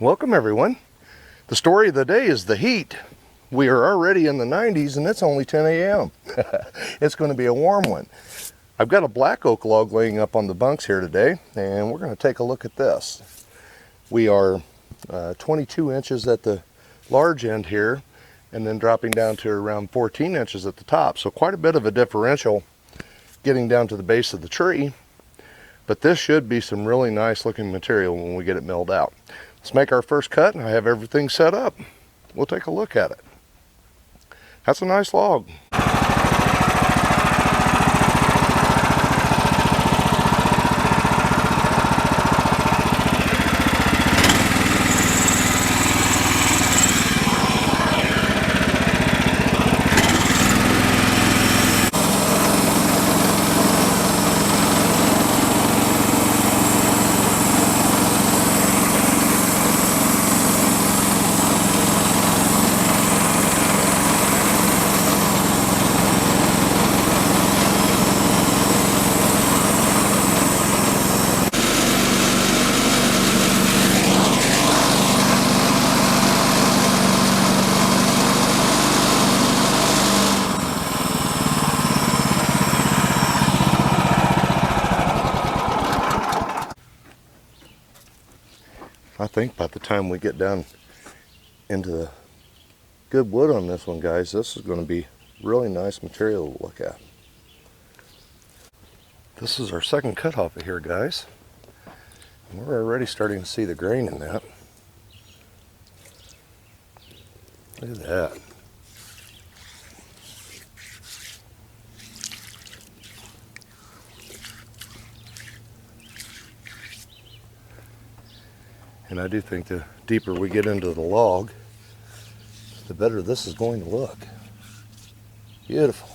Welcome everyone. The story of the day is the heat. We are already in the 90s and it's only 10 a.m. It's going to be a warm one. I've got a black oak log laying up on the bunks here today, and we're going to take a look at this. We are 22 inches at the large end here, and then dropping down to around 14 inches at the top. So quite a bit of a differential getting down to the base of the tree. But this should be some really nice looking material when we get it milled out. Let's make our first cut, and I have everything set up. We'll take a look at it. That's a nice log. I think by the time we get down into the good wood on this one, guys, this is going to be really nice material to look at. This is our second cut off of here, guys. We're already starting to see the grain in that. Look at that. And I do think the deeper we get into the log, the better this is going to look. Beautiful.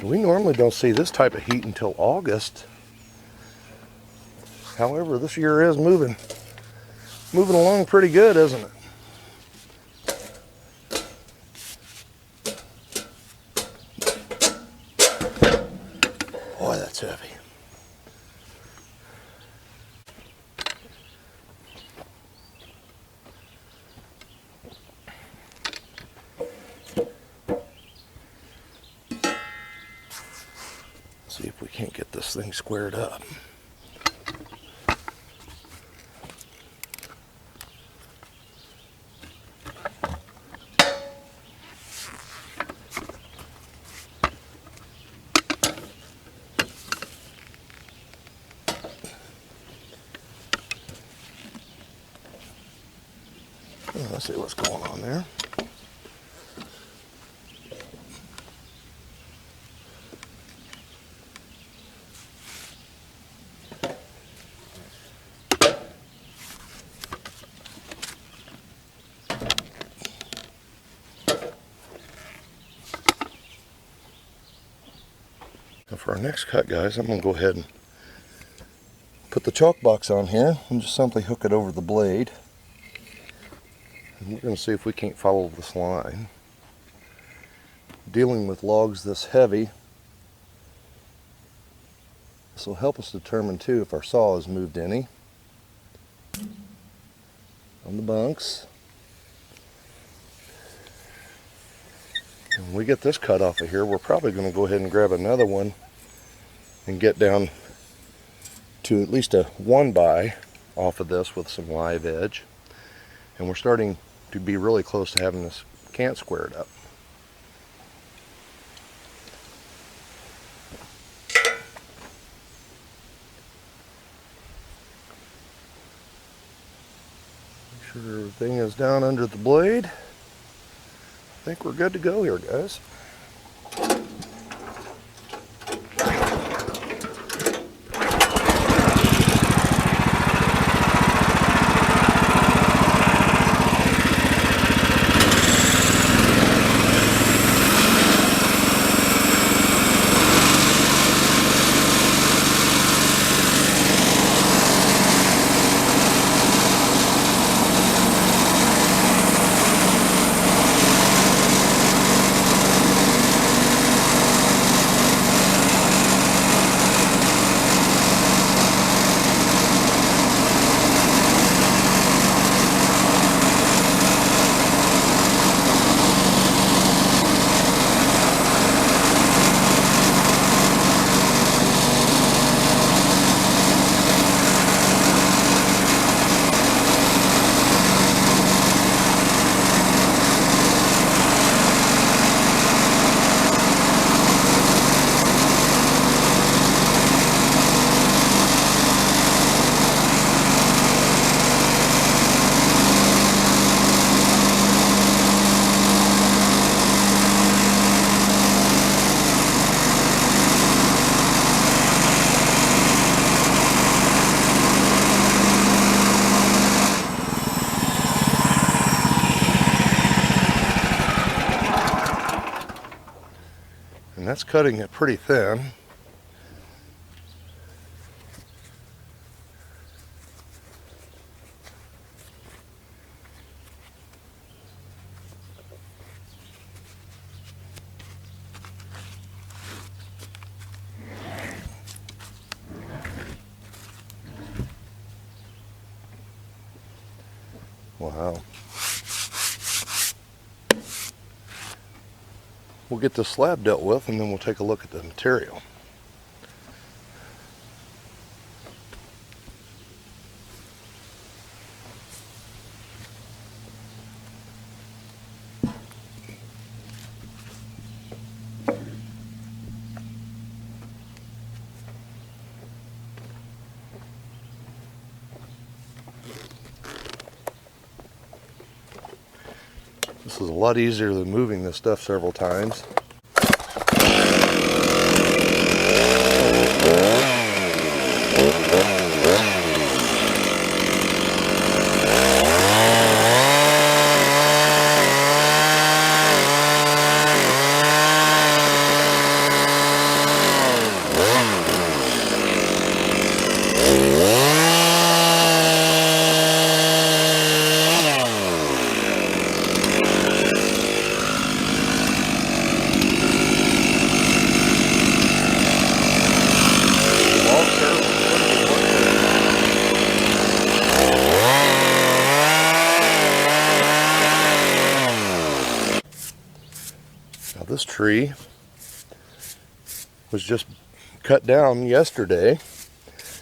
We normally don't see this type of heat until August. However, this year is moving along pretty good, isn't it? Boy, that's heavy. See if we can't get this thing squared up. Let's see what's going on there. Now for our next cut, guys, I'm going to go ahead and put the chalk box on here and just simply hook it over the blade. And we're going to see if we can't follow this line. Dealing with logs this heavy, this will help us determine too if our saw has moved any on the bunks. And when we get this cut off of here, we're probably going to go ahead and grab another one and get down to at least a 1x off of this with some live edge. And we're starting to be really close to having this cant squared up. Make sure everything is down under the blade. I think we're good to go here, guys. And that's cutting it pretty thin. Wow. We'll get the slab dealt with and then we'll take a look at the material. This is a lot easier than moving this stuff several times. This tree was just cut down yesterday,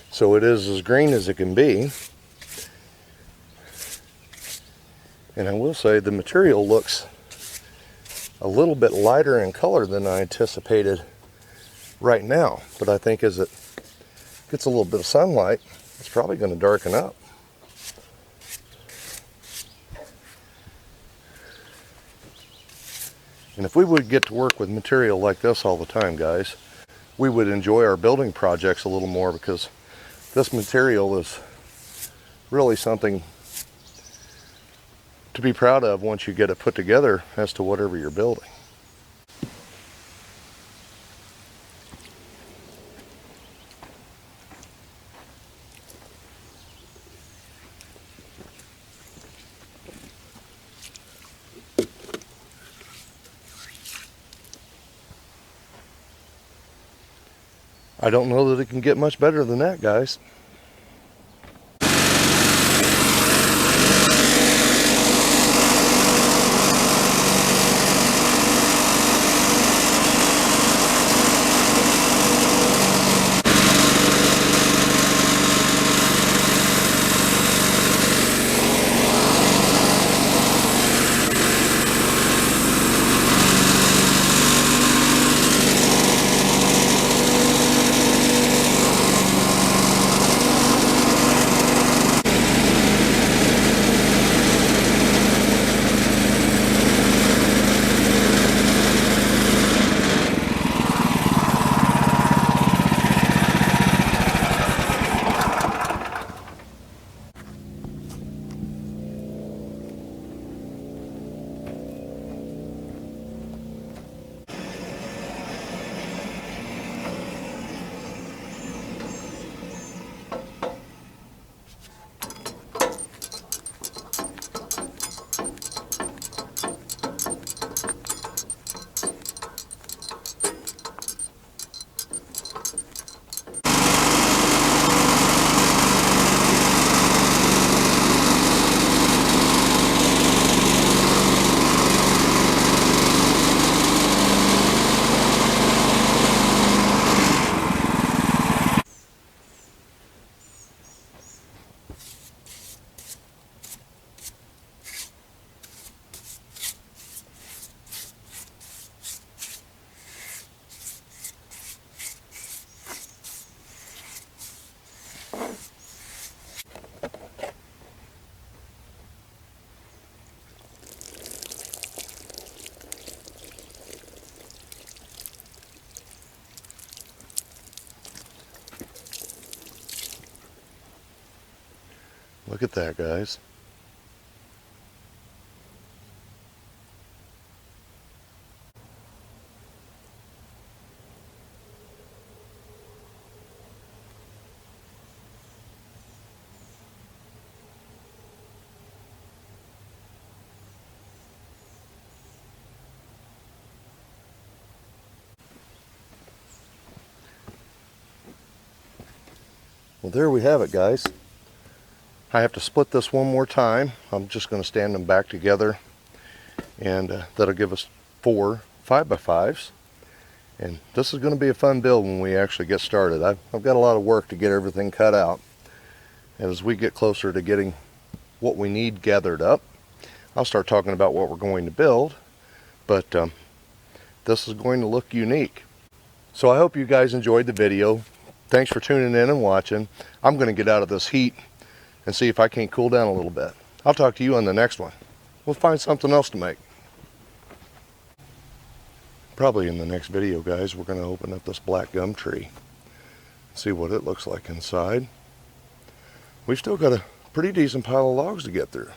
so it is as green as it can be. And I will say the material looks a little bit lighter in color than I anticipated right now, but I think as it gets a little bit of sunlight, it's probably going to darken up. And if we would get to work with material like this all the time, guys, we would enjoy our building projects a little more, because this material is really something to be proud of once you get it put together as to whatever you're building. I don't know that it can get much better than that, guys. Look at that, guys. Well, there we have it, guys. I have to split this one more time. I'm just going to stand them back together, and that'll give us 4 5x5s. And this is going to be a fun build when we actually get started. I've got a lot of work to get everything cut out. And as we get closer to getting what we need gathered up, I'll start talking about what we're going to build. But this is going to look unique. So I hope you guys enjoyed the video. Thanks for tuning in and watching. I'm going to get out of this heat and see if I can't cool down a little bit. I'll talk to you on the next one. We'll find something else to make. Probably in the next video, guys, we're going to open up this black gum tree. See what it looks like inside. We've still got a pretty decent pile of logs to get through.